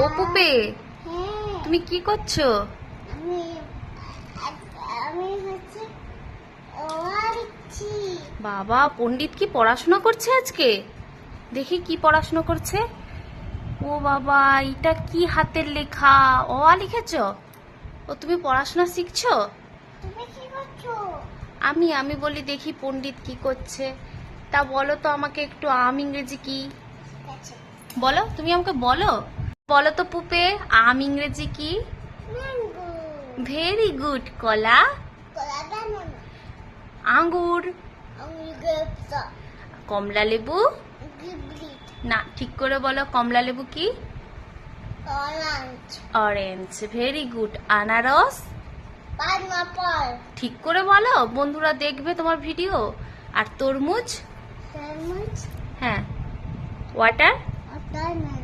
ও পুপে, হ্যাঁ, তুমি কি করছো? আমি আমি হচ্ছে ওয়া লিখছি। বাবা, পণ্ডিত কি পড়াশোনা করছে আজকে? দেখি কি পড়াশোনা করছে। ও বাবা, এটা কি হাতের লেখা? অ আ লিখেছো? ও তুমি পড়াশোনা শিখছো? তুমি কি করছো? আমি বলি দেখি পণ্ডিত কি করছে। তা বলো তো আমাকে একটু আম ইংরেজি কি? ঠিক আছে। বলো, তুমি আমাকে বলো। বলো তো পুপে, আম ইংরেজি কি? ম্যাঙ্গো। Very good. কলা? কলা বানানা। আঙ্গুর? আমি গেপসা। কমলা লেবু? গিবলিট। না, ঠিক করে বলো, কমলা লেবু কি? অরেঞ্জ। অরেঞ্জ। Very good. আনারস? পাইনাপল। ঠিক করে বলো, বন্ধুরা দেখবে তোমার ভিডিও। আর তরমুজ? তরমুজ। হ্যাঁ। ওয়াটার? ওয়াটারমেলন।